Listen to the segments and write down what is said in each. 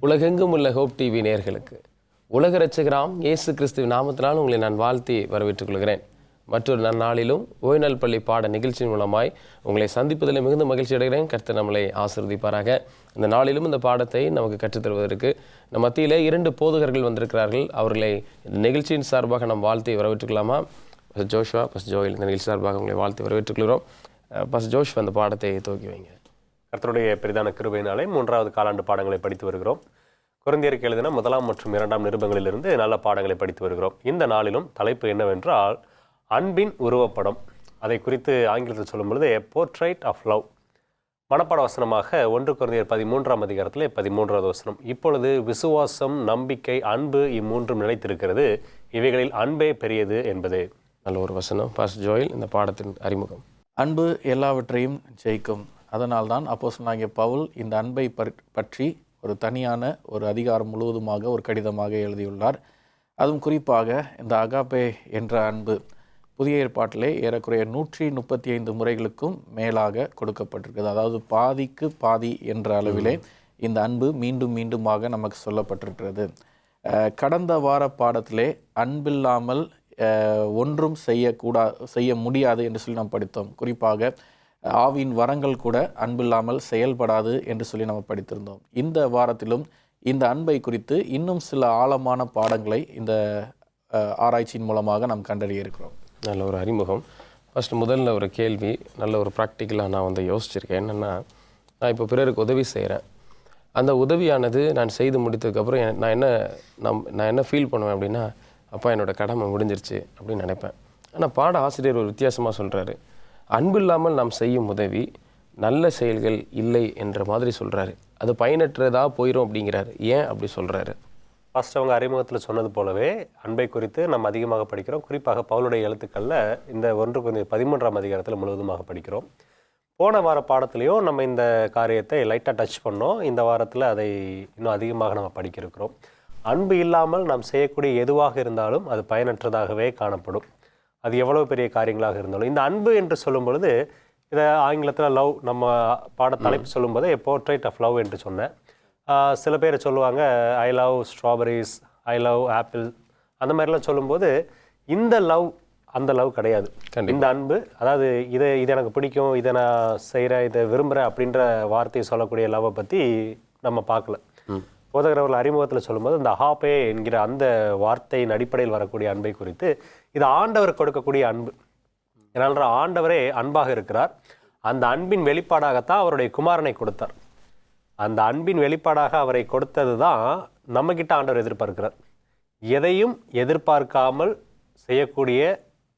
உலகெங்கும் உள்ள hope TV நேயர்களுக்கு உலக இரட்சகராம் இயேசு கிறிஸ்துவின் நாமத்தினால் உங்களை நான் வாழ்த்தி வரவேற்றுக் கொள்கிறேன். மற்றொரு நன்னாளிலும் ஓய்நல் பள்ளி பாட நிகழ்ச்சியின் மூலமாய் உங்களை சந்திப்பதில் மிகுந்த மகிழ்ச்சி அடைகிறேன். கர்த்தர் நம்மளை ஆசீர்வதிப்பாராக. இந்த நாளிலும் இந்த பாடத்தை நமக்கு கற்றுத்தருவதற்கு நம் மத்தியிலே 2 போதகர்கள் வந்திருக்கிறார்கள். அவர்களை இந்த நிகழ்ச்சியின் சார்பாக நாம் வாழ்த்தி வரவேற்றுக்கலாமா? பஸ் ஜோஷ்வா, பஸ் ஜோயில் இந்த நிகழ்ச்சி சார்பாக உங்களை வாழ்த்தி வரவேற்றுக்கொள்கிறோம். பஸ் ஜோஷ்வா அந்த பாடத்தை துவக்கி வைங்க. கர்த்தருடைய பெரிதான கிருபையினாலே 3வது காலாண்டு பாடங்களை படித்து வருகிறோம். கொரிந்தியருக்கு எழுதின 1 மற்றும் 2 நிருபங்களிலிருந்து நல்ல பாடங்களை படித்து வருகிறோம். இந்த நாளிலும் தலைப்பு என்னவென்றால் அன்பின் உருவப்படம். அதை குறித்து ஆங்கிலத்தில் சொல்லும் பொழுது போர்ட்ரைட் ஆஃப் லவ். மனப்பாட வசனமாக 1 கொரிந்தியர் 13ஆம் அதிகாரத்தில் 13வது வசனம். இப்பொழுது விசுவாசம், நம்பிக்கை, அன்பு இம்மூன்றும் நிலைத்திருக்கிறது, இவைகளில் அன்பே பெரியது என்பது. நல்ல ஒரு வசனம். பாஸ் ஜோயில் இந்த பாடத்தின் அறிமுகம். அன்பு எல்லாவற்றையும் ஜெயிக்கும். அதனால்தான் அப்போஸ்தலனாகிய பவுல் இந்த அன்பை பற்றி ஒரு தனியான ஒரு அதிகாரம் முழுவதுமாக ஒரு கடிதமாக எழுதியுள்ளார். அதுவும் குறிப்பாக இந்த அகாப்பே என்ற அன்பு புதிய ஏற்பாட்டிலே ஏறக்குறைய 135 முறைகளுக்கும் மேலாக கொடுக்கப்பட்டிருக்கிறது. அதாவது பாதிக்கு பாதி என்ற அளவிலே இந்த அன்பு மீண்டும் மீண்டுமாக நமக்கு சொல்லப்பட்டிருக்கிறது. கடந்த வார பாடத்திலே அன்பில்லாமல் ஒன்றும் செய்ய முடியாது என்று சொல்லி நாம் படித்தோம். குறிப்பாக ஆவியின் வரங்கள் கூட அன்பில்லாமல் செயல்படாது என்று சொல்லி நம்ம படித்திருந்தோம். இந்த வாரத்திலும் இந்த அன்பை குறித்து இன்னும் சில ஆழமான பாடங்களை இந்த ஆராய்ச்சியின் மூலமாக நாம் கண்டறிய இருக்கிறோம். நல்ல ஒரு அறிமுகம். முதல்ல ஒரு கேள்வி, நல்ல ஒரு ப்ராக்டிக்கலாக நான் யோசிச்சிருக்கேன். என்னென்னா, நான் இப்போ பிறருக்கு உதவி செய்கிறேன். அந்த உதவியானது நான் செய்து முடித்ததுக்கப்புறம் நான் என்ன ஃபீல் பண்ணுவேன் அப்படின்னா, அப்பா என்னோடய கடமை முடிஞ்சிருச்சு அப்படின்னு நினைப்பேன். ஆனால் பாட ஆசிரியர் ஒரு வித்தியாசமாக சொல்கிறாரு. அன்பு இல்லாமல் நாம் செய்யும் உதவி நல்ல செயல்கள் இல்லை என்ற மாதிரி சொல்கிறாரு. அது பயனற்றதாக போயிடும் அப்படிங்கிறாரு. ஏன் அப்படி சொல்கிறாரு? ஃபர்ஸ்ட் அவங்க அறிமுகத்தில் சொன்னது போலவே அன்பை குறித்து நம்ம அதிகமாக படிக்கிறோம். குறிப்பாக பவுலுடைய எழுத்துக்களில் இந்த 1 கொரிந்தியர் 13ஆம் அதிகாரத்தில் முழுவதுமாக படிக்கிறோம். போன வார பாடத்துலேயும் நம்ம இந்த காரியத்தை லைட்டாக டச் பண்ணோம். இந்த வாரத்தில் அதை இன்னும் அதிகமாக நம்ம படிக்க இருக்கிறோம். அன்பு இல்லாமல் நாம் செய்யக்கூடிய எதுவாக இருந்தாலும் அது பயனற்றதாகவே காணப்படும். அது எவ்வளோ பெரிய காரியங்களாக இருந்தாலும். இந்த அன்பு என்று சொல்லும் பொழுது இதை ஆங்கிலத்தில் லவ், நம்ம பாட தலைப்பு சொல்லும்போது போர்ட்ரைட் ஆஃப் லவ் என்று சொன்னேன். சில பேர் சொல்லுவாங்க I love strawberries, I love apple, அந்த மாதிரிலாம் சொல்லும்போது இந்த லவ் அந்த லவ் கிடையாது. இந்த அன்பு, அதாவது இது எனக்கு பிடிக்கும், இதை நான் செய்கிறேன், இதை விரும்புகிறேன் அப்படின்ற வார்த்தையை சொல்லக்கூடிய லவ்வை பற்றி நம்ம பார்க்கல. போதகரவர்கள் அறிமுகத்தில் சொல்லும்போது இந்த அகாப்பே என்கிற அந்த வார்த்தையின் அடிப்படையில் வரக்கூடிய அன்பை குறித்து இது ஆண்டவர் கொடுக்கக்கூடிய அன்பு. ஏனால் ஆண்டவரே அன்பாக இருக்கிறார். அந்த அன்பின் வெளிப்பாடாகத்தான் அவருடைய குமாரனை கொடுத்தார். அந்த அன்பின் வெளிப்பாடாக அவரை கொடுத்தது தான் நம்மக்கிட்ட ஆண்டவர் எதிர்பார்க்கிறார். எதையும் எதிர்பார்க்காமல் செய்யக்கூடிய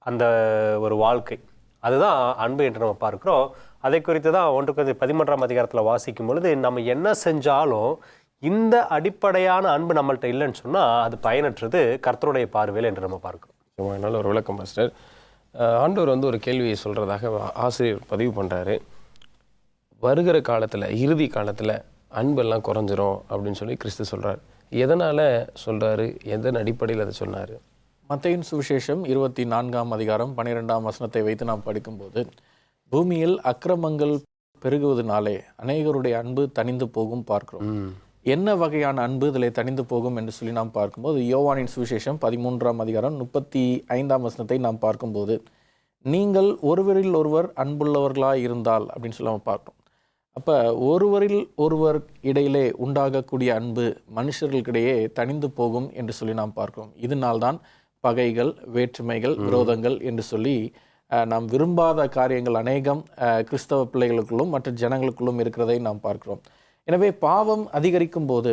அந்த ஒரு வாழ்க்கை, அதுதான் அன்பு என்று நம்ம பார்க்கிறோம். அதை குறித்து தான் 1 கொரிந்தியர் 13ஆம் அதிகாரத்தில் வாசிக்கும் பொழுது நம்ம என்ன செஞ்சாலும் இந்த அடிப்படையான அன்பு நம்மள்கிட்ட இல்லைன்னு சொன்னால் அது பயனற்றது கர்த்தருடைய பார்வையில் என்று நம்ம பார்க்கிறோம். நல்ல ஒரு விளக்கம் மாஸ்டர். ஆண்டவர் ஒரு கேள்வியை சொல்கிறதாக ஆசிரியர் பதிவு பண்ணுறாரு. வருகிற காலத்தில், இறுதி காலத்தில் அன்பெல்லாம் குறைஞ்சிரும் அப்படின்னு சொல்லி கிறிஸ்து சொல்கிறார். எதனால் சொல்கிறாரு? எதன் அடிப்படையில் அதை சொன்னார்? மத்தேயின் சுவிசேஷம் 24ஆம் அதிகாரம் 12ஆம் வசனத்தை வைத்து நாம் படிக்கும்போது, பூமியில் அக்கிரமங்கள் பெருகுவதனாலே அநேகருடைய அன்பு தணிந்து போகும் பார்க்கிறோம். என்ன வகையான அன்பு இதில் தணிந்து போகும் என்று சொல்லி நாம் பார்க்கும்போது, யோவானின் சுவிசேஷம் 13ஆம் அதிகாரம் 35ஆம் வசனத்தை நாம் பார்க்கும்போது, நீங்கள் ஒருவரில் ஒருவர் அன்புள்ளவர்களாக இருந்தால் அப்படின்னு சொல்லி நம்ம பார்க்கிறோம். அப்போ ஒருவரில் ஒருவர் இடையிலே உண்டாகக்கூடிய அன்பு மனுஷர்களுக்கிடையே தணிந்து போகும் என்று சொல்லி நாம் பார்க்கிறோம். இதனால்தான் பகைகள், வேற்றுமைகள், விரோதங்கள் என்று சொல்லி நாம் விரும்பாத காரியங்கள் அநேகம் கிறிஸ்தவ பிள்ளைகளுக்குள்ளும் மற்ற ஜனங்களுக்குள்ளும் இருக்கிறதை நாம் பார்க்கிறோம். எனவே பாவம் அதிகரிக்கும் போது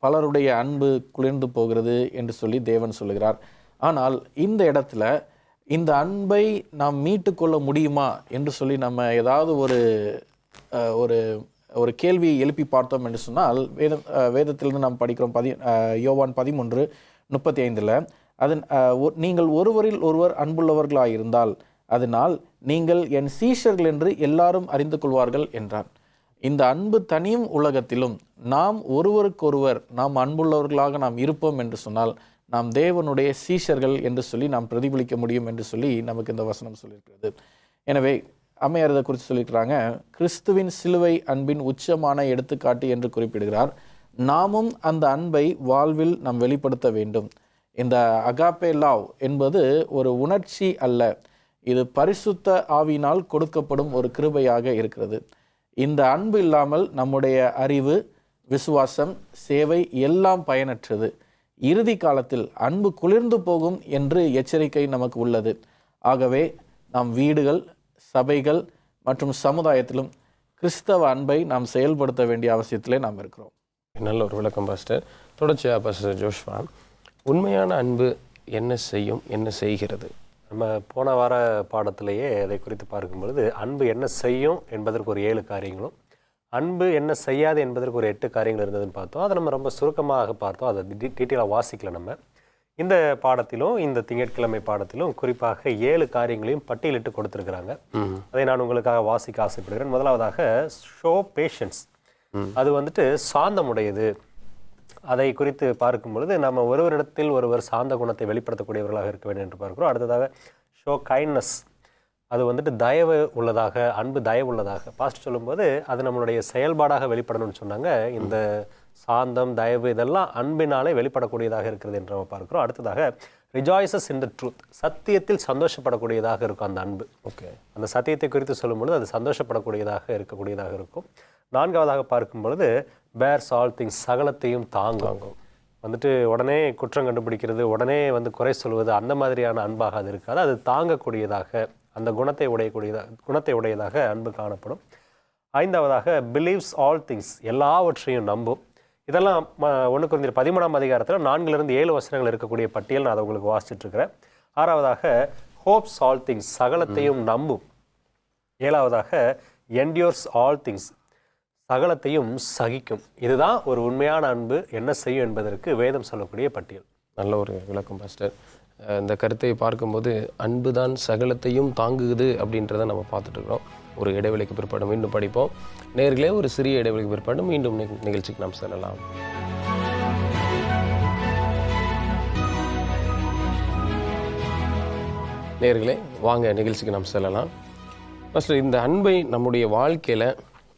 பலருடைய அன்பு குளிர்ந்து போகிறது என்று சொல்லி தேவன் சொல்லுகிறார். ஆனால் இந்த இடத்துல இந்த அன்பை நாம் மீட்டு கொள்ள முடியுமா என்று சொல்லி நம்ம ஏதாவது ஒரு கேள்வியை எழுப்பி பார்த்தோம் என்று சொன்னால், வேதத்திலிருந்து நாம் படிக்கிறோம். யோவான் 13:35 அதன் நீங்கள் ஒருவரில் ஒருவர் அன்புள்ளவர்களாக இருந்தால் அதனால் நீங்கள் என் சீஷர்கள் என்று எல்லாரும் அறிந்து கொள்வார்கள் என்றார். இந்த அன்பு தனியும் உலகத்திலும் நாம் ஒருவருக்கொருவர் நாம் அன்புள்ளவர்களாக நாம் இருப்போம் என்று சொன்னால் நாம் தேவனுடைய சீஷர்கள் என்று சொல்லி நாம் பிரதிபலிக்க முடியும் என்று சொல்லி நமக்கு இந்த வசனம் சொல்லியிருக்கிறது. எனவே அம்மையார் குறித்து சொல்லியிருக்கிறாங்க, கிறிஸ்துவின் சிலுவை அன்பின் உச்சமான எடுத்துக்காட்டு என்று குறிப்பிடுகிறார். நாமும் அந்த அன்பை வாழ்வில் நாம் வெளிப்படுத்த வேண்டும். இந்த அகாப்பே லவ் என்பது ஒரு உணர்ச்சி அல்ல, இது பரிசுத்த ஆவியினால் கொடுக்கப்படும் ஒரு கிருபையாக இருக்கிறது. இந்த அன்பு இல்லாமல் நம்முடைய அறிவு, விசுவாசம், சேவை எல்லாம் பயனற்றது. இறுதி காலத்தில் அன்பு குளிர்ந்து போகும் என்று எச்சரிக்கை நமக்கு உள்ளது. ஆகவே நாம் வீடுகள், சபைகள் மற்றும் சமுதாயத்திலும் கிறிஸ்தவ அன்பை நாம் செயல்படுத்த வேண்டிய அவசியத்திலே நாம் இருக்கிறோம். நல்ல ஒரு விளக்கம் பாஸ்டர். தொடர்ச்சியாக பாஸ்டர் ஜோஷ்வா, உண்மையான அன்பு என்ன செய்யும், என்ன செய்கிறது? நம்ம போன வார பாடத்திலேயே அதை குறித்து பார்க்கும் பொழுது அன்பு என்ன செய்யும் என்பதற்கு ஒரு 7 காரியங்களும், அன்பு என்ன செய்யாது என்பதற்கு ஒரு 8 காரியங்கள் இருந்ததுன்னு பார்த்தோம். அதை நம்ம ரொம்ப சுருக்கமாக பார்த்தோம், அதை டீட்டெயிலாக வாசிக்கல. நம்ம இந்த பாடத்திலும் இந்த திங்கட்கிழமை பாடத்திலும் குறிப்பாக 7 காரியங்களையும் பட்டியலிட்டு கொடுத்துருக்குறாங்க. அதை நான் உங்களுக்காக வாசிக்க ஆசைப்படுகிறேன். முதலாவதாக ஷோ பேஷன்ஸ், அது வந்துட்டு சாந்தமுடையது. அதை குறித்து பார்க்கும் பொழுது நம்ம ஒருவரிடத்தில் ஒருவர் சாந்த குணத்தை வெளிப்படுத்தக்கூடியவர்களாக இருக்க வேண்டும் என்று பார்க்கிறோம். அடுத்ததாக ஷோ கைண்ட்னஸ், அது வந்துட்டு தயவு உள்ளதாக, அன்பு தயவு உள்ளதாக. பாஸ்ட் சொல்லும்போது அது நம்மளுடைய செயல்பாடாக வெளிப்படணும்னு சொன்னாங்க. இந்த சாந்தம், தயவு இதெல்லாம் அன்பினாலே வெளிப்படக்கூடியதாக இருக்கிறது என்று நம்ம பார்க்கிறோம். அடுத்ததாக ரிஜாய்சஸ் இன் த ட்ரூத், சத்தியத்தில் சந்தோஷப்படக்கூடியதாக இருக்கும் அந்த அன்பு. ஓகே, அந்த சத்தியத்தை குறித்து சொல்லும்பொழுது அது சந்தோஷப்படக்கூடியதாக இருக்கக்கூடியதாக இருக்கும். 4வதாக பார்க்கும் பொழுது பேர்ஸ் ஆல் திங்ஸ், சகலத்தையும் தாங்கும். வந்துட்டு உடனே குற்றம் கண்டுபிடிக்கிறது, உடனே வந்து குறை சொல்வது, அந்த மாதிரியான அன்பாக அது இருக்காது. அது தாங்கக்கூடியதாக, அந்த குணத்தை உடையதாக அன்பு காணப்படும். 5வதாக பிலீவ்ஸ் ஆல் திங்ஸ், எல்லாவற்றையும் நம்பும். இதெல்லாம் 1 கொரிந்தியர் 13ஆம் அதிகாரத்தில் 4லிருந்து 7 வசனங்கள் இருக்கக்கூடிய பட்டியல் நான் அதை உங்களுக்கு வாசிச்சுட்டு இருக்கிறேன். 6வதாக ஹோப்ஸ் ஆல் திங்ஸ், சகலத்தையும் நம்பும். 7வதாக என்டியூர்ஸ் ஆல் திங்ஸ், சகலத்தையும் சகிக்கும். இதுதான் ஒரு உண்மையான அன்பு என்ன செய்யும் என்பதற்கு வேதம் சொல்லக்கூடிய பட்டியல். நல்ல ஒரு விளக்கம் பாஸ்டர். இந்த கருத்தை பார்க்கும்போது அன்பு தான் சகலத்தையும் தாங்குது அப்படின்றத நம்ம பார்த்துட்டு இருக்கிறோம். ஒரு இடைவெளிக்கு பிற்பாடு மீண்டும் படிப்போம். நேயர்களே, ஒரு சிறிய இடைவெளிக்கு பிற்பாடு மீண்டும் நிகழ்ச்சிக்கு நாம் செல்லலாம். நேயர்களே, வாங்க நிகழ்ச்சிக்கு நாம் செல்லலாம். பாஸ்டர், இந்த அன்பை நம்முடைய வாழ்க்கையில்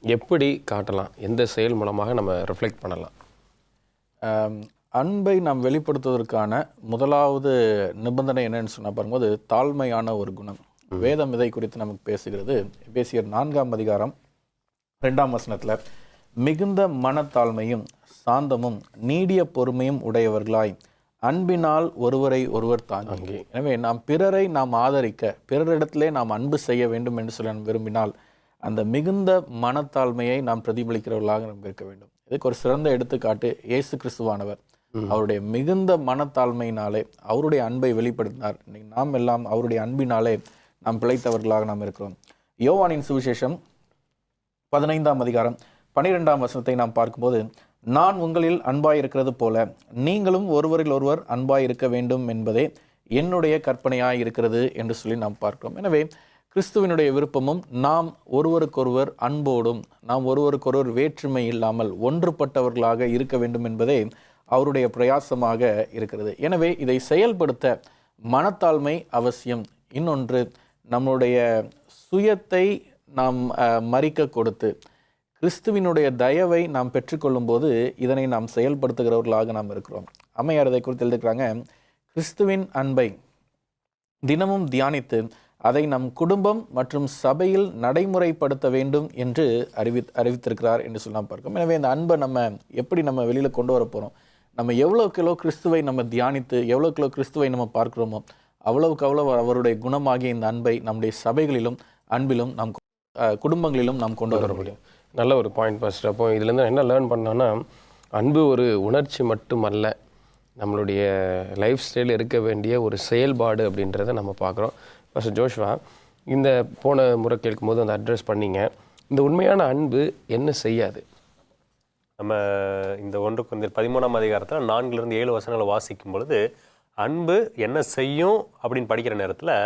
எப்படி காட்டலாம், எந்த செயல் மூலமாக நம்ம ரிஃப்ளெக்ட் பண்ணலாம்? அன்பை நாம் வெளிப்படுத்துவதற்கான முதலாவது நிபந்தனை என்னன்னு சொன்னால் பாரும்போது தாழ்மையான ஒரு குணம். வேதம் இதை குறித்து நமக்கு பேசுகிறது. எபேசியர் 4ஆம் அதிகாரம் 2ஆம் வசனத்தில், மிகுந்த மனத்தாழ்மையும் சாந்தமும் நீடிய பொறுமையும் உடையவர்களாய் அன்பினால் ஒருவரை ஒருவர் தாங்கி. எனவே நாம் பிறரை நாம் ஆதரிக்க, பிறரிடத்திலே நாம் அன்பு செய்ய வேண்டும் என்று சொல்லி நாம் விரும்பினால் அந்த மிகுந்த மனத்தாழ்மையை நாம் பிரதிபலிக்கிறவர்களாக நாம் இருக்க வேண்டும். இதுக்கு ஒரு சிறந்த எடுத்துக்காட்டு இயேசு கிறிஸ்துவானவர். அவருடைய மிகுந்த மனத்தாழ்மையினாலே அவருடைய அன்பை வெளிப்படுத்தினார். இன்னைக்கு நாம் எல்லாம் அவருடைய அன்பினாலே நாம் பிழைத்தவர்களாக நாம் இருக்கிறோம். யோவானின் சுவிசேஷம் 15ஆம் அதிகாரம் 12ஆம் வசனத்தை நாம் பார்க்கும்போது, நான் உங்களில் அன்பாய் இருக்கிறது போல நீங்களும் ஒருவரில் ஒருவர் அன்பாய் இருக்க வேண்டும் என்பதே என்னுடைய கற்பனையாய் இருக்கிறது என்று சொல்லி நாம் பார்க்கிறோம். எனவே கிறிஸ்துவினுடைய விருப்பமும் நாம் ஒருவருக்கொருவர் அன்போடும், நாம் ஒருவருக்கொருவர் வேற்றுமை இல்லாமல் ஒன்றுபட்டவர்களாக இருக்க வேண்டும் என்பதே அவருடைய பிரயாசமாக இருக்கிறது. எனவே இதை செயல்படுத்த மனத்தாழ்மை அவசியம். இன்னொன்று, நம்முடைய சுயத்தை நாம் மறிக்க கொடுத்து கிறிஸ்துவினுடைய தயவை நாம் பெற்றுக்கொள்ளும் போது இதனை நாம் செயல்படுத்துகிறவர்களாக நாம் இருக்கிறோம். அம்மையார் இதை குறித்து எழுதுகிறாங்க, கிறிஸ்துவின் அன்பை தினமும் தியானித்து அதை நம் குடும்பம் மற்றும் சபையில் நடைமுறைப்படுத்த வேண்டும் என்று அறிவித்திருக்கிறார் என்று சொல்லலாம் பார்க்கிறோம். எனவே இந்த அன்பை நம்ம எப்படி நம்ம வெளியில் கொண்டு வர போகிறோம், நம்ம எவ்வளோக்கெவ்வளோ கிறிஸ்துவை நம்ம தியானித்து எவ்வளோக்கெவ்வளோ கிறிஸ்துவை நம்ம பார்க்குறோமோ அவ்வளவுக்கு அவ்வளோ அவருடைய குணமாகிய இந்த அன்பை நம்முடைய சபைகளிலும் அன்பிலும் நம் குடும்பங்களிலும் நாம் கொண்டு வர முடியும். நல்ல ஒரு பாயிண்ட் பாஸ்டர். அப்போ இதுலேருந்து என்ன லேர்ன் பண்ணோன்னா, அன்பு ஒரு உணர்ச்சி மட்டுமல்ல, நம்மளுடைய லைஃப் ஸ்டைலில் இருக்க வேண்டிய ஒரு செயல்பாடு அப்படின்றத நம்ம பார்க்குறோம். பாஸ்டர் ஜோஷ்வா, இந்த போன முறை கேட்கும்போது அந்த அட்ரஸ் பண்ணிங்க, இந்த உண்மையான அன்பு என்ன செய்யாது? நம்ம இந்த 1 கொரிந்தியர் 13ஆம் அதிகாரத்தில் 4லிருந்து 7 வசனங்களை வாசிக்கும் பொழுது அன்பு என்ன செய்யும் அப்படின்னு படிக்கிற நேரத்தில்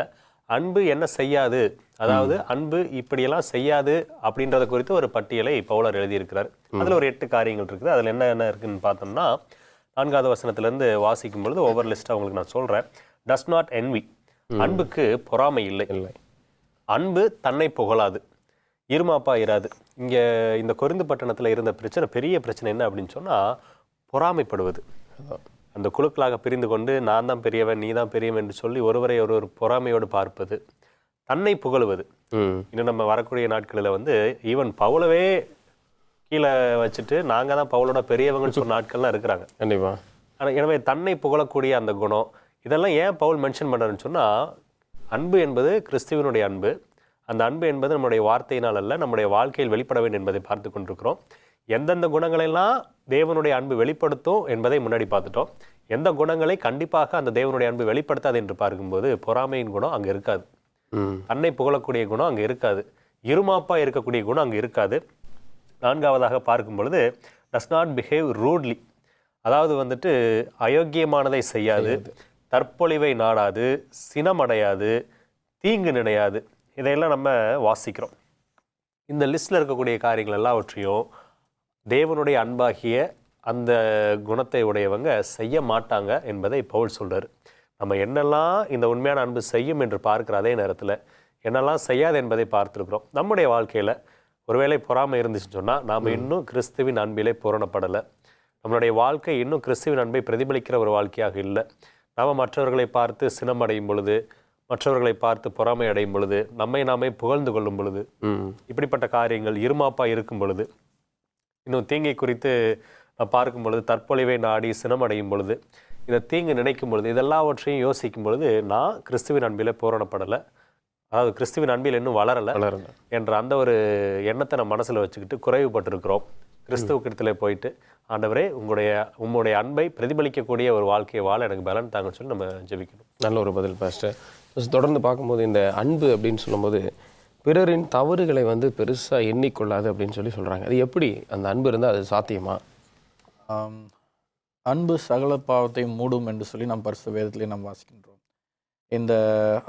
அன்பு என்ன செய்யாது, அதாவது அன்பு இப்படியெல்லாம் செய்யாது அப்படின்றத குறித்து ஒரு பட்டியலை பவுலர் எழுதியிருக்கிறார். அதில் ஒரு 8 காரியங்கள் இருக்குது. அதில் என்ன இருக்குதுன்னு பார்த்தோம்னா, 4வது வசனத்திலேருந்து வாசிக்கும் பொழுது ஒவ்வொரு லிஸ்ட்டாக உங்களுக்கு நான் சொல்கிறேன். டஸ் நாட் என்வி, அன்புக்கு பொறாமை இல்லை. அன்பு தன்னை புகழாது, இருமாப்பா இராது, இங்கே இந்த கொரிந்து பட்டணத்தில் இருந்த பிரச்சனை, பெரிய பிரச்சனை என்ன அப்படின்னு சொன்னால் பொறாமைப்படுவது. அந்த குழுக்களாக பிரிந்து கொண்டு நான் தான் பெரியவன், நீ தான் பெரியவன் என்று சொல்லி ஒருவரை ஒருவர் பொறாமையோடு பார்ப்பது, தன்னை புகழுவது. இன்னும் நம்ம வரக்கூடிய நாட்களில் ஈவன் பவுலவே கீழே வச்சுட்டு நாங்கள் தான் பவுலோட பெரியவங்கன்னு சொன்ன நாட்கள்லாம் இருக்கிறாங்க. கண்டிப்பாக. ஆனால் எனவே தன்னை புகழக்கூடிய அந்த குணம், இதெல்லாம் ஏன் பவுல் மென்ஷன் பண்ணுறேன்னு சொன்னால், அன்பு என்பது கிறிஸ்துவனுடைய அன்பு. அந்த அன்பு என்பது நம்முடைய வார்த்தையினால் அல்ல, நம்முடைய வாழ்க்கையில் வெளிப்பட வேண்டும் என்பதை பார்த்து கொண்டிருக்கிறோம். எந்தெந்த குணங்களெல்லாம் தேவனுடைய அன்பு வெளிப்படுத்தும் என்பதை முன்னாடி பார்த்துட்டோம். எந்த குணங்களை கண்டிப்பாக அந்த தேவனுடைய அன்பு வெளிப்படுத்தாது என்று பார்க்கும்போது பொறாமையின் குணம் அங்கே இருக்காது, தன்னை புகழக்கூடிய குணம் அங்கே இருக்காது, இருமாப்பாக இருக்கக்கூடிய குணம் அங்கே இருக்காது. நான்காவதாக பார்க்கும் பொழுது டஸ் நாட் பிஹேவ் ரூட்லி, அதாவது அயோக்கியமானதை செய்யாது, தற்பொழிவை நாடாது, சினமடையாது, தீங்கு நினையாது. இதையெல்லாம் நம்ம வாசிக்கிறோம். இந்த லிஸ்ட்டில் இருக்கக்கூடிய காரியங்கள் எல்லாவற்றையும் தேவனுடைய அன்பாகிய அந்த குணத்தை உடையவங்க செய்ய மாட்டாங்க என்பதை பவுல் சொல்கிறார். நம்ம என்னெல்லாம் இந்த உண்மையான அன்பு செய்யும் என்று பார்க்குற அதே நேரத்தில் என்னெல்லாம் செய்யாது என்பதை பார்த்துருக்குறோம். நம்முடைய வாழ்க்கையில் ஒருவேளை பொறாமை இருந்துச்சுன்னு சொன்னால் நாம் இன்னும் கிறிஸ்துவின் அன்பிலே பூரணப்படலை. நம்மளுடைய வாழ்க்கை இன்னும் கிறிஸ்துவின் அன்பை பிரதிபலிக்கிற ஒரு வாழ்க்கையாக இல்லை. நாம் மற்றவர்களை பார்த்து சினம் அடையும் பொழுது, மற்றவர்களை பார்த்து பொறாமை அடையும் பொழுது, நம்மை நாமே புகழ்ந்து கொள்ளும் பொழுது, இப்படிப்பட்ட காரியங்கள் இருமாப்பாக இருக்கும் பொழுது, இன்னும் தீங்கை குறித்து பார்க்கும் பொழுது, தற்பொழிவை நாடி சினம் அடையும் பொழுது, இந்த தீங்கு நினைக்கும் பொழுது, இதெல்லாவற்றையும் யோசிக்கும் பொழுது நான் கிறிஸ்துவின் அன்பிலே பூரணப்படலை, அதாவது கிறிஸ்துவின் அன்பில் இன்னும் வளரலை என்ற அந்த ஒரு எண்ணத்தை நம்ம மனசில் வச்சுக்கிட்டு குறைவுபட்டிருக்கிறோம். கிறிஸ்துவ போயிட்டு ஆண்டவரே உங்களுடைய அன்பை பிரதிபலிக்கக்கூடிய ஒரு வாழ்க்கையை வாழ எனக்கு பலன் தாங்கன்னு சொல்லி நம்ம ஜெபிக்கணும். நல்ல ஒரு பதில் பாஸ்டர். தொடர்ந்து பார்க்கும்போது இந்த அன்பு அப்படின்னு சொல்லும்போது பிறரின் தவறுகளை பெருசாக எண்ணிக்கொள்ளாது அப்படின்னு சொல்கிறாங்க. அது எப்படி அந்த அன்பு இருந்தால் அது சாத்தியமா? அன்பு சகல பாவத்தை மூடும் என்று சொல்லி நாம் பரிசுத்த வேதத்திலே நாம் வாசிக்கின்றோம். இந்த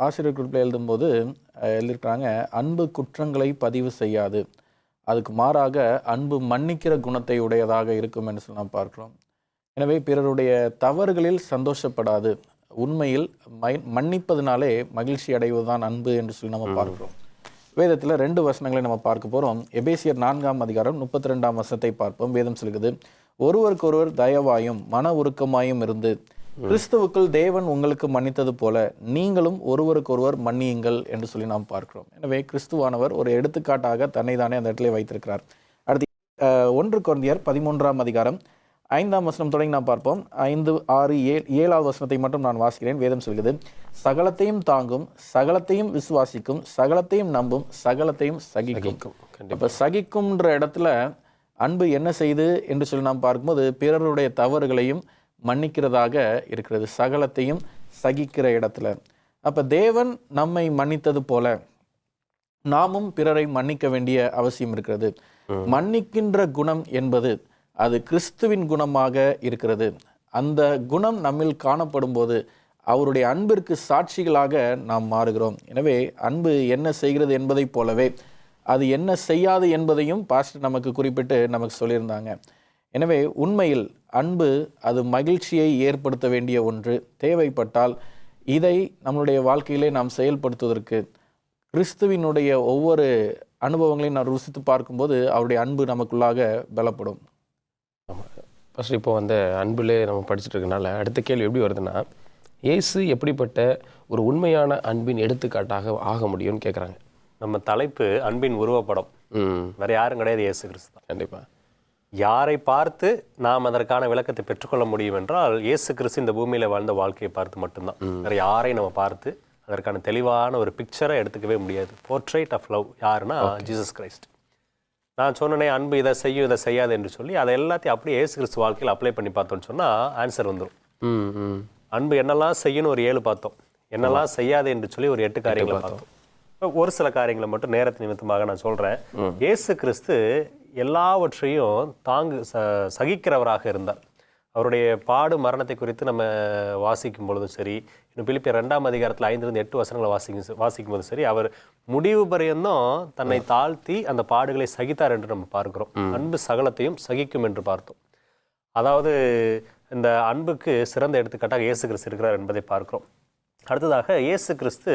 ஆசிரியர் குறிப்பில் எழுதும்போது எழுதியிருக்கிறாங்க, அன்பு குற்றங்களை பதிவு செய்யாது, அதுக்கு மாறாக அன்பு மன்னிக்கிற குணத்தை உடையதாக இருக்கும் என்று சொல்லி நாம் பார்க்கிறோம். எனவே பிறருடைய தவறுகளில் சந்தோஷப்படாது, உண்மையில் மன்னிப்பதனாலே மகிழ்ச்சி அடைவதுதான் அன்பு என்று சொல்லி நம்ம பார்க்கிறோம். வேதத்தில் 2 வசனங்களை நம்ம பார்க்க போகிறோம். எபேசியர் 4ஆம் அதிகாரம் 32ஆம் வசனத்தை பார்ப்போம். வேதம் சொல்கிறது, ஒருவருக்கொருவர் தயவாயும் மன உருக்கமாயும் இருந்து கிறிஸ்துவுக்குள் தேவன் உங்களுக்கு மன்னித்தது போல நீங்களும் ஒருவருக்கொருவர் மன்னியுங்கள் என்று சொல்லி நாம் பார்க்கிறோம். எனவே கிறிஸ்துவானவர் ஒரு எடுத்துக்காட்டாக தன்னை தானே அந்த இடத்துல வைத்திருக்கிறார். அடுத்து 1 கொரிந்தியர் 13ஆம் அதிகாரம் 5ஆம் வசனம் தொடங்கி நாம் பார்ப்போம். 5, 6, 7வது வசனத்தை மட்டும் நான் வாசிக்கிறேன். வேதம் சொல்கிறது, சகலத்தையும் தாங்கும், சகலத்தையும் விசுவாசிக்கும், சகலத்தையும் நம்பும், சகலத்தையும் சகிக்கும். அப்போ சகிக்கும்ன்ற இடத்துல அன்பு என்ன செய்து என்று சொல்லி நாம் பார்க்கும்போது பிறருடைய தவறுகளையும் மன்னிக்கிறதாக இருக்கிறது, சகலத்தையும் சகிக்கிற இடத்துல. அப்போ தேவன் நம்மை மன்னித்தது போல நாமும் பிறரை மன்னிக்க வேண்டிய அவசியம் இருக்கிறது. மன்னிக்கின்ற குணம் என்பது அது கிறிஸ்துவின் குணமாக இருக்கிறது. அந்த குணம் நம்மில் காணப்படும் போது அவருடைய அன்பிற்கு சாட்சிகளாக நாம் மாறுகிறோம். எனவே அன்பு என்ன செய்கிறது என்பதைப் போலவே அது என்ன செய்யாது என்பதையும் பாஸ்டர் நமக்கு குறிப்பிட்டு நமக்கு சொல்லியிருந்தாங்க. எனவே உண்மையில் அன்பு அது மகிழ்ச்சியை ஏற்படுத்த வேண்டிய ஒன்று. தேவைப்பட்டால் இதை நம்மளுடைய வாழ்க்கையிலே நாம் செயல்படுத்துவதற்கு கிறிஸ்துவினுடைய ஒவ்வொரு அனுபவங்களையும் நான் ருசித்து பார்க்கும்போது அவருடைய அன்பு நமக்குள்ளாக பலப்படும். ஃபஸ்ட் இப்போ அன்பிலே நம்ம படிச்சுட்டு இருக்கனால அடுத்த கேள்வி எப்படி வருதுன்னா, இயேசு எப்படிப்பட்ட ஒரு உண்மையான அன்பின் எடுத்துக்காட்டாக ஆக முடியும்னு கேட்குறாங்க. நம்ம தலைப்பு அன்பின் உருவப்படம். வேற யாரும் கிடையாது, இயேசு கிறிஸ்து தான். கண்டிப்பாக. யாரை பார்த்து நாம் அதற்கான விளக்கத்தை பெற்றுக்கொள்ள முடியும் என்றால் இயேசு கிறிஸ்து இந்த பூமியில் வாழ்ந்த வாழ்க்கையை பார்த்து மட்டும்தான். வேற யாரையும் நம்ம பார்த்து அதற்கான தெளிவான ஒரு பிக்சரை எடுத்துக்கவே முடியாது. போர்ட்ரேட் ஆஃப் லவ் யாருன்னா ஜீசஸ் கிரைஸ்ட். நான் சொன்னனே அன்பு இதை செய்யும் இதை செய்யாது என்று சொல்லி அதை எல்லாத்தையும் அப்படியே இயேசு கிறிஸ்து வாழ்க்கையில் அப்ளை பண்ணி பார்த்தோம்னு சொன்னால் ஆன்சர் வந்துடும். அன்பு என்னெல்லாம் செய்யணும் ஒரு 7 பார்த்தோம், என்னெல்லாம் செய்யாது என்று சொல்லி ஒரு 8 காரியங்களை பார்த்தோம். ஒரு சில காரியங்களை மட்டும் நேரத்து நிமித்தமாக நான் சொல்கிறேன். இயேசு கிறிஸ்து எல்லாவற்றையும் சகிக்கிறவராக இருந்தார். அவருடைய பாடு மரணத்தை குறித்து நம்ம வாசிக்கும் பொழுதும் சரி, இன்னும் பிலிப்பியர் 2ஆம் அதிகாரத்தில் 5-8 வசனங்களை வாசிக்கும் போது சரி, அவர் முடிவு பரியந்தம் தன்னை தாழ்த்தி அந்த பாடுகளை சகித்தார் என்று நம்ம பார்க்கிறோம். அன்பு சகலத்தையும் சகிக்கும் என்று பார்த்தோம். அதாவது இந்த அன்புக்கு சிறந்த எடுத்துக்காட்டாக இயேசு கிறிஸ்து இருக்கிறார் என்பதை பார்க்கிறோம். அடுத்ததாக இயேசு கிறிஸ்து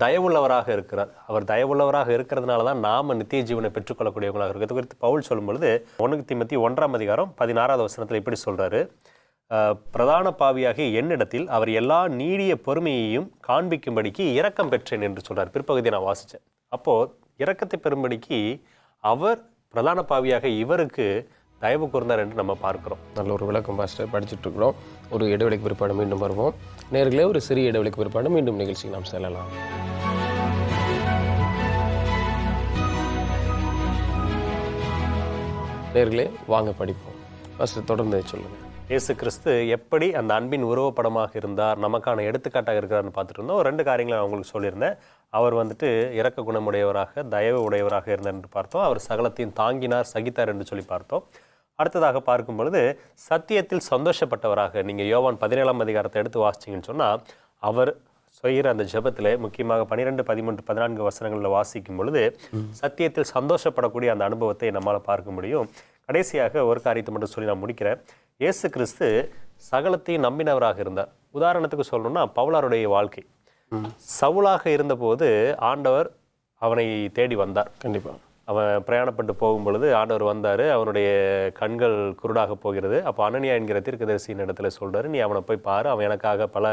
தயவுள்ளவராக இருக்கிறார். அவர் தயவுள்ளவராக இருக்கிறதுனால தான் நாம் நித்திய ஜீவனை பெற்றுக்கொள்ளக்கூடியவங்களாக இருக்கிறது குறித்து பவுல் சொல்லும் பொழுது 1 தீமோத்தேயு 1:16 வசனத்தில் இப்படி சொல்றாரு, பிரதான பாவியாகிய என்னிடத்தில் அவர் எல்லா நீடிய பொறுமையையும் காண்பிக்கும்படிக்கு இரக்கம் பெற்றேன் என்று சொல்றார். பிற்பகுதியை நான் வாசித்தேன். அப்போ இரக்கத்தை பெறும்படிக்கு அவர் பிரதான பாவியாக இவருக்கு தயவு கூர்ந்தார் என்று நம்ம பார்க்கிறோம். நல்ல ஒரு விளக்கம் பாஸ்டர் படிச்சுட்டு இருக்கிறோம். ஒரு இடைவெளிக்கு பிற்பாடு மீண்டும் வருவோம். நேர்களே, ஒரு சிறிய இடைவெளிக்கு பிற்பாடு மீண்டும் நிகழ்ச்சிக்கு நாம் செல்லலாம். நேர்களே, வாங்க படிப்போம். பாஸ்டர் தொடர்ந்து சொல்லுங்க. இயேசு கிறிஸ்து எப்படி அந்த அன்பின் உருவப்படமாக இருந்தார், நமக்கான எடுத்துக்காட்டாக இருக்கிறார்னு பார்த்துட்டு இருந்தோம். 2 காரியங்களை நான் உங்களுக்கு சொல்லியிருந்தேன். அவர் இரக்க குணமுடையவராக தயவு உடையவராக இருந்தார் என்று பார்த்தோம். அவர் சகலத்தையும் தாங்கினார், சகித்தார் என்று சொல்லி பார்த்தோம். அடுத்ததாக பார்க்கும் பொழுது சத்தியத்தில் சந்தோஷப்பட்டவராக, நீங்கள் யோவான் 17 எடுத்து வாசிச்சிங்கன்னு சொன்னால், அவர் செய்கிற அந்த ஜெபத்தில் முக்கியமாக 12, 13, 14 வசனங்களில் வாசிக்கும் பொழுது சத்தியத்தில் சந்தோஷப்படக்கூடிய அந்த அனுபவத்தை நம்மால் பார்க்க முடியும். கடைசியாக ஒரு காரியத்தை மட்டும் சொல்லி நான் முடிக்கிறேன். இயேசு கிறிஸ்து சகலத்தையும் நம்பினவராக இருந்தார். உதாரணத்துக்கு சொல்லணும்னா பவுலாருடைய வாழ்க்கை. சவுலாக இருந்தபோது ஆண்டவர் அவனை தேடி வந்தார். கண்டிப்பாக அவன் பிரயாணப்பட்டு போகும் பொழுது ஆண்டவர் வந்தார். அவனுடைய கண்கள் குருடாக போகிறது. அப்போ அனனியா என்கிற தீர்க்கதரிசியின் இடத்துல சொல்கிறாரு, நீ அவனை போய் பாரு, அவன் எனக்காக பல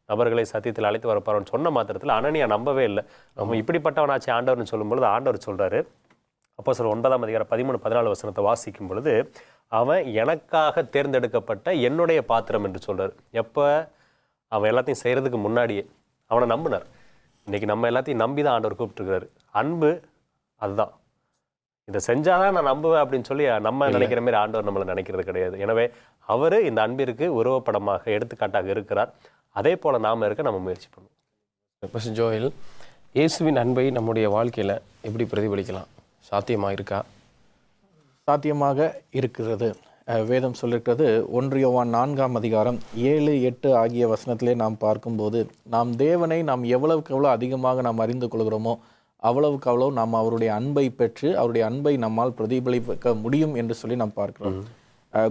நபர்களை சத்தியத்தில் அழைத்து வரப்பாருன்னு சொன்ன மாத்திரத்தில் அனனியா நம்பவே இல்லை. அவன் இப்படிப்பட்டவனாச்சு ஆண்டவர்னு சொல்லும் பொழுது ஆண்டவர் சொல்கிறாரு, அப்போஸ்தலர் 9:13-14 வசனத்தை வாசிக்கும் பொழுது, அவன் எனக்காக தேர்ந்தெடுக்கப்பட்ட என்னுடைய பாத்திரம் என்று சொல்கிறார். எப்போ? அவன் எல்லாத்தையும் செய்கிறதுக்கு முன்னாடியே அவனை நம்பினார். இன்றைக்கி நம்ம எல்லாத்தையும் நம்பி தான் ஆண்டவர் கூப்பிட்டுருக்காரு. அன்பு அதுதான். இதை செஞ்சாதான் நான் நம்புவேன் அப்படின்னு சொல்லி நம்ம நினைக்கிற மாதிரி ஆண்டவர் நம்மளை நினைக்கிறது கிடையாது. எனவே அவர் இந்த அன்பிற்கு உருவப்படமாக எடுத்துக்காட்டாக இருக்கிறார். அதே போல் நாம் இருக்க நம்ம முயற்சி பண்ணுவோம். ஜோயல், இயேசுவின் அன்பை நம்முடைய வாழ்க்கையில் எப்படி பிரதிபலிக்கலாம்? சாத்தியமாக இருக்கா? சாத்தியமாக இருக்கிறது. வேதம் சொல்லிருக்கிறது 1 யோவான் 4 7, 8 ஆகிய வசனத்திலே நாம் பார்க்கும்போது, நாம் தேவனை நாம் எவ்வளவுக்கு எவ்வளோ அதிகமாக நாம் அறிந்து கொள்கிறோமோ அவ்வளவுக்கு அவ்வளோ நாம் அவருடைய அன்பை பெற்று அவருடைய அன்பை நம்மால் பிரதிபலிக்க முடியும் என்று சொல்லி நாம் பார்க்கிறோம்.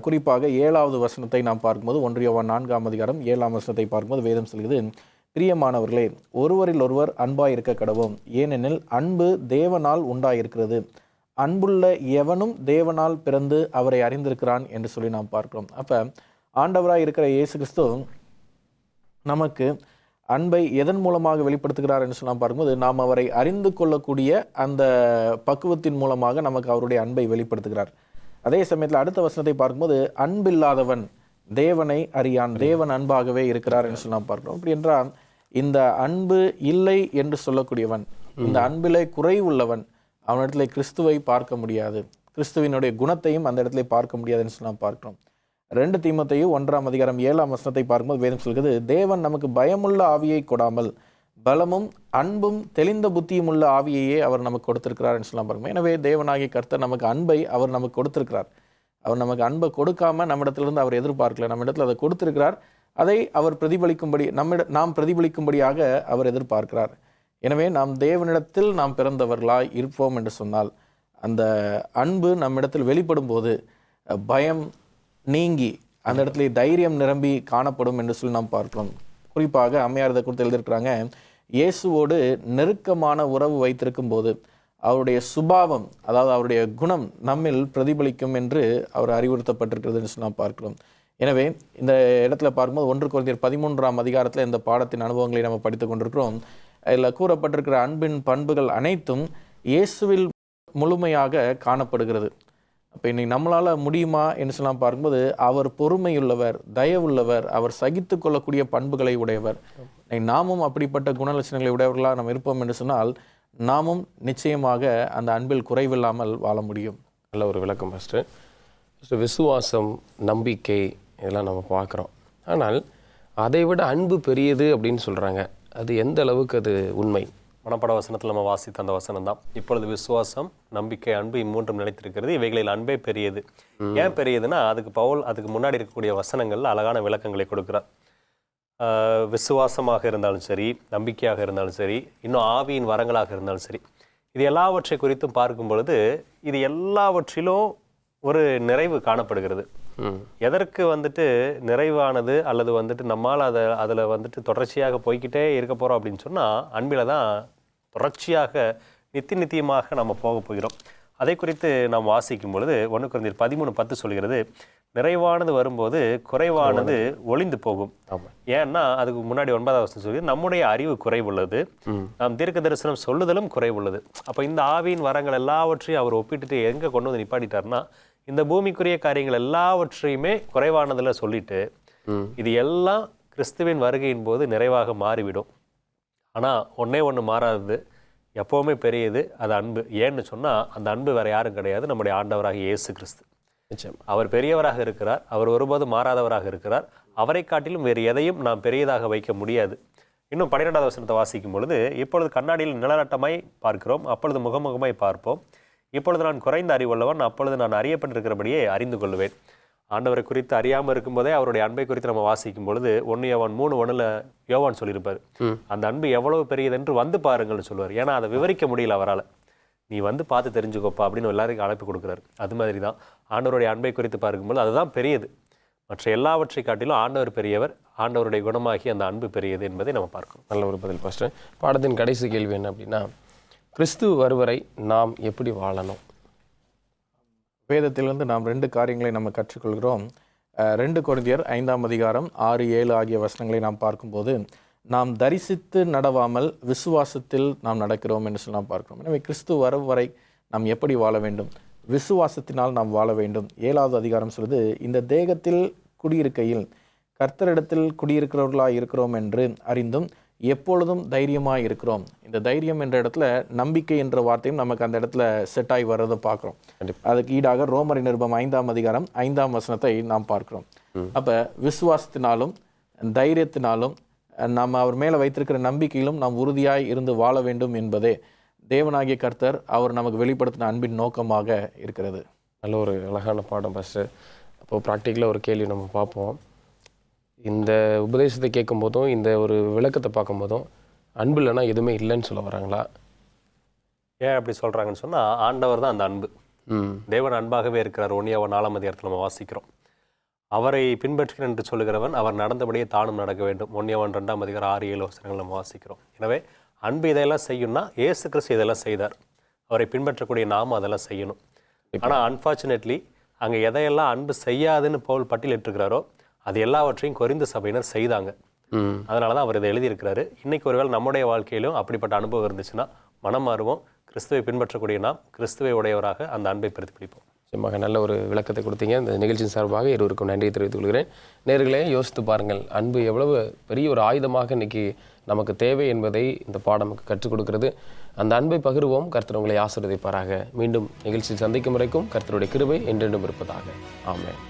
குறிப்பாக 7வது வசனத்தை நாம் பார்க்கும்போது 1 யோவான் 4 7ஆம் வசனத்தை பார்க்கும்போது வேதம் சொல்கிறது, பிரியமானவர்களே, ஒருவரில் ஒருவர் அன்பாய் இருக்க கடவோம், ஏனெனில் அன்பு தேவனால் உண்டாயிருக்கிறது, அன்புள்ள எவனும் தேவனால் பிறந்து அவரை அறிந்திருக்கிறான் என்று சொல்லி நாம் பார்க்கிறோம். அப்போ ஆண்டவராக இருக்கிற இயேசு கிறிஸ்து நமக்கு அன்பை எதன் மூலமாக வெளிப்படுத்துகிறார் என்று சொல்லி பார்க்கும்போது, நாம் அவரை அறிந்து கொள்ளக்கூடிய அந்த பக்குவத்தின் மூலமாக நமக்கு அவருடைய அன்பை வெளிப்படுத்துகிறார். அதே சமயத்தில் அடுத்த வசனத்தை பார்க்கும்போது, அன்பில்லாதவன் தேவனை அறியான், தேவன் அன்பாகவே இருக்கிறார் என்று சொல்லி நாம் பார்க்கிறோம். அப்படி என்றால் இந்த அன்பு இல்லை என்று சொல்லக்கூடியவன், இந்த அன்பிலே குறைவுள்ளவன், அவனிடத்துல கிறிஸ்துவை பார்க்க முடியாது, கிறிஸ்துவினுடைய குணத்தையும் அந்த இடத்துல பார்க்க முடியாதுன்னு சொல்லி நாம் பார்க்கிறோம். 2 தீமோத்தேயு 1:7ஆம் வசனத்தை பார்க்கும்போது வேதம் சொல்கிறது, தேவன் நமக்கு பயமுள்ள ஆவியை கொடாமல் பலமும் அன்பும் தெளிந்த புத்தியும் உள்ள ஆவியையே அவர் நமக்கு கொடுத்திருக்கிறார் என்று சொல்லலாம் பார்க்கணும். எனவே தேவனாகிய கர்த்தர் நமக்கு அன்பை அவர் நமக்கு கொடுத்திருக்கிறார். அவர் நமக்கு அன்பை கொடுக்காம நம்மிடத்திலிருந்து அவர் எதிர்பார்க்கல, நம்மிடத்தில் அதை கொடுத்திருக்கிறார். அதை அவர் பிரதிபலிக்கும்படி நாம் பிரதிபலிக்கும்படியாக அவர் எதிர்பார்க்கிறார். எனவே நாம் தேவனிடத்தில் நாம் பிறந்தவர்களாய் இருப்போம் என்று சொன்னால், அந்த அன்பு நம்மிடத்தில் வெளிப்படும் போது பயம் நீங்கி அந்த இடத்துல தைரியம் நிரம்பி காணப்படும் என்று சொல்லி நாம் பார்க்கிறோம். குறிப்பாக அம்மையார் இதை குறித்து எழுதியிருக்கிறாங்க, இயேசுவோடு நெருக்கமான உறவு வைத்திருக்கும் போது அவருடைய சுபாவம், அதாவது அவருடைய குணம் நம்மில் பிரதிபலிக்கும் என்று அவர் அறிவுறுத்தப்பட்டிருக்கிறது என்று சொல்லி நாம் பார்க்கிறோம். எனவே இந்த இடத்துல பார்க்கும்போது 1 கொரிந்தியர் 13 இந்த பாடத்தின் அனுபவங்களை நம்ம படித்து கொண்டிருக்கிறோம். இதில் கூறப்பட்டிருக்கிற அன்பின் பண்புகள் அனைத்தும் இயேசுவில் முழுமையாக காணப்படுகிறது. அப்போ இன்னைக்கு நம்மளால் முடியுமா என்று சொல்லலாம் பார்க்கும்போது, அவர் பொறுமையுள்ளவர், தயவுள்ளவர், அவர் சகித்து கொள்ளக்கூடிய பண்புகளை உடையவர். நாமும் அப்படிப்பட்ட குணலட்சணங்களை உடையவர்களாக நம்ம இருப்போம் என்று சொன்னால், நாமும் நிச்சயமாக அந்த அன்பில் குறைவில்லாமல் வாழ முடியும். நல்ல ஒரு விளக்கம் ஃபஸ்ட்டு. விசுவாசம், நம்பிக்கை இதெல்லாம் நம்ம பார்க்குறோம். ஆனால் அதை விட அன்பு பெரியது அப்படின்னு சொல்கிறாங்க. அது எந்த அளவுக்கு அது உண்மை? மனப்பட வசனத்தில் நம்ம வாசித்த அந்த வசனம் தான். இப்பொழுது விசுவாசம், நம்பிக்கை, அன்பு இம்மூன்றும் நிலைத்திருக்கிறது, இவைகளில் அன்பே பெரியது. ஏன் பெரியதுன்னா, அதுக்கு முன்னாடி இருக்கக்கூடிய வசனங்கள்ல அழகான விளக்கங்களை கொடுக்குறார். விசுவாசமாக இருந்தாலும் சரி, நம்பிக்கையாக இருந்தாலும் சரி, இன்னும் ஆவியின் வரங்களாக இருந்தாலும் சரி, இது எல்லாவற்றை குறித்தும் பார்க்கும் பொழுது இது எல்லாவற்றிலும் ஒரு நிறைவு காணப்படுகிறது. எதற்கு வந்துட்டு நிறைவானது அல்லது வந்துட்டு நம்மால் அதில் வந்துட்டு தொடர்ச்சியாக போய்கிட்டே இருக்க போகிறோம் அப்படின்னு சொன்னால் அன்பில் தான் தொடர்ச்சியாக நித்தியமாக நம்ம போக போகிறோம். அதை குறித்து நாம் வாசிக்கும் பொழுது 1 கொரிந்தியர் 13:10 சொல்கிறது, நிறைவானது வரும்போது குறைவானது ஒளிந்து போகும். ஏன்னா அதுக்கு முன்னாடி 9வது வசனம் சொல்லி நம்முடைய அறிவு குறைவுள்ளது, நாம் தீர்க்க தரிசனம் சொல்லுதலும் குறைவுள்ளது. அப்போ இந்த ஆவியின் வரங்கள் எல்லாவற்றையும் அவர் ஒப்பிட்டுட்டு எங்கே கொண்டு வந்து நிப்பாட்டிட்டார்னா, இந்த பூமிக்குரிய காரியங்கள் எல்லாவற்றையுமே குறைவானதில் சொல்லிட்டு இது எல்லாம் கிறிஸ்துவின் வருகையின் போது நிறைவாக மாறிவிடும். ஆனால் ஒன்று மாறாதது, எப்போவுமே பெரியது, அது அன்பு. ஏன்னு சொன்னால் அந்த அன்பு வேறு யாரும் கிடையாது, நம்முடைய ஆண்டவராக இயேசு கிறிஸ்து. அவர் பெரியவராக இருக்கிறார், அவர் ஒருபோது மாறாதவராக இருக்கிறார். அவரை காட்டிலும் வேறு எதையும் நாம் பெரியதாக வைக்க முடியாது. இன்னும் 12வது வசனத்தை வாசிக்கும் பொழுது, இப்பொழுது கண்ணாடியில் நிழலாட்டமாய் பார்க்கிறோம், அப்பொழுது முகமுகமாய் பார்ப்போம். இப்பொழுது நான் குறைந்த அறிவுள்ளவன், அப்பொழுது நான் அறியப்பட்டிருக்கிறபடியே அறிந்து கொள்வேன். ஆண்டவரை குறித்து அறியாமல் இருக்கும்போதே அவருடைய அன்பை குறித்து நம்ம வாசிக்கும் பொழுது 1 யோவான் 3:1 யோவான் சொல்லியிருப்பார், அந்த அன்பு எவ்வளவு பெரியதென்று வந்து பாருங்கள்னு சொல்லுவார். ஏன்னா அதை விவரிக்க முடியல அவரால். நீ வந்து பார்த்து தெரிஞ்சுக்கோப்பா அப்படின்னு எல்லாருக்கும் அழைப்பு கொடுக்குறாரு. அது மாதிரி தான் ஆண்டவருடைய அன்பை குறித்து பார்க்கும்போது அதுதான் பெரியது. மற்ற எல்லாவற்றை காட்டிலும் ஆண்டவர் பெரியவர், ஆண்டவருடைய குணமாகி அந்த அன்பு பெரியது என்பதை நம்ம பார்க்கணும். நல்ல ஒரு பதில் பாஸ்டர். பாடத்தின் கடைசி கேள்வி என்ன அப்படின்னா, கிறிஸ்து வருவரை நாம் எப்படி வாழணும்? வேதத்திலிருந்து நாம் 2 காரியங்களை நம்ம கற்றுக்கொள்கிறோம். 2 கொரிந்தியர் 5ஆம் அதிகாரம் 6, 7 ஆகிய வசனங்களை நாம் பார்க்கும்போது, நாம் தரிசித்து நடவாமல் விசுவாசத்தில் நாம் நடக்கிறோம் என்று சொல்லி நாம் பார்க்கிறோம். எனவே கிறிஸ்து வரும் வரை நாம் எப்படி வாழ வேண்டும்? விசுவாசத்தினால் நாம் வாழ வேண்டும். 7வது அதிகாரம் சொல்லுது, இந்த தேகத்தில் குடியிருக்கையில் கர்த்தரிடத்தில் குடியிருக்கிறவர்களாக இருக்கிறோம் என்று அறிந்தும் எப்பொழுதும் தைரியமாக இருக்கிறோம். இந்த தைரியம் என்ற இடத்துல நம்பிக்கை என்ற வார்த்தையும் நமக்கு அந்த இடத்துல செட் ஆகி வர்றதை பார்க்குறோம். அதுக்கு ஈடாக ரோமர் நிருபம் 5ஆம் அதிகாரம் 5ஆம் வசனத்தை நாம் பார்க்கிறோம். அப்போ விசுவாசத்தினாலும் தைரியத்தினாலும் நாம் அவர் மேலே வைத்திருக்கிற நம்பிக்கையிலும் நாம் உறுதியாய் இருந்து வாழ வேண்டும் என்பதே தேவனாகிய கர்த்தர் அவர் நமக்கு வெளிப்படுத்தின அன்பின் நோக்கமாக இருக்கிறது. நல்ல ஒரு அழகான பாடம் பாஸ்டர். அப்போது ப்ராக்டிக்கலாக ஒரு கேள்வி நம்ம பார்ப்போம். இந்த உபதேசத்தை கேட்கும் போதும் இந்த ஒரு விளக்கத்தை பார்க்கும் போதும் அன்பு இல்லைன்னா எதுவுமே இல்லைன்னு சொல்ல வராங்களா? ஏன் அப்படி சொல்கிறாங்கன்னு சொன்னால், ஆண்டவர் தான் அந்த அன்பு. தேவன் அன்பாகவே இருக்கிறார். 1 யோவான் 4ஆம் அதிகாரத்தில் நம்ம வாசிக்கிறோம், அவரை பின்பற்றுகிறேன் என்று சொல்லுகிறவன் அவர் நடந்தபடியே தானும் நடக்க வேண்டும். 1 யோவான் 2ஆம் அதிகாரம் 6, 7 வசனங்கள் நம்ம வாசிக்கிறோம். எனவே அன்பு இதெல்லாம் செய்யணும்னா இயேசு கிறிஸ்து இதெல்லாம் செய்தார். அவரை பின்பற்றக்கூடிய நாம அதெல்லாம் செய்யணும். ஆனால் அன்ஃபார்ச்சுனேட்லி அங்கே எதையெல்லாம் அன்பு செய்யாதுன்னு பவுல் பட்டியலிட்டிருக்கிறாரோ அது எல்லாவற்றையும் கொரிந்து சபையினர் செய்தாங்க. அதனால தான் அவர் இதை எழுதியிருக்கிறாரு. இன்றைக்கி ஒருவேளை நம்முடைய வாழ்க்கையிலும் அப்படிப்பட்ட அனுபவம் இருந்துச்சுன்னா மனம் மாறுவோம். கிறிஸ்துவை பின்பற்றக்கூடிய நாம் கிறிஸ்துவை உடையவராக அந்த அன்பை பிரதிபலிப்போம். நிச்சயமாக நல்ல ஒரு விளக்கத்தை கொடுத்தீங்க. இந்த நிகழ்ச்சியின் சார்பாக இருவருக்கும் நன்றியை தெரிவித்துக் கொள்கிறேன். நேயர்களே, யோசித்து பாருங்கள், அன்பு எவ்வளவு பெரிய ஒரு ஆயுதமாக இன்னைக்கு நமக்கு தேவை என்பதை இந்த பாடம் நமக்கு கற்றுக் கொடுக்கிறது. அந்த அன்பை பகிர்வோம். கர்த்தர் உங்களை ஆசீர்வதிப்பாராக. மீண்டும் நிகழ்ச்சியில் சந்திக்கும் வரைக்கும் கர்த்தருடைய கிருபை என்றென்றும் இருப்பதாக. ஆமென்.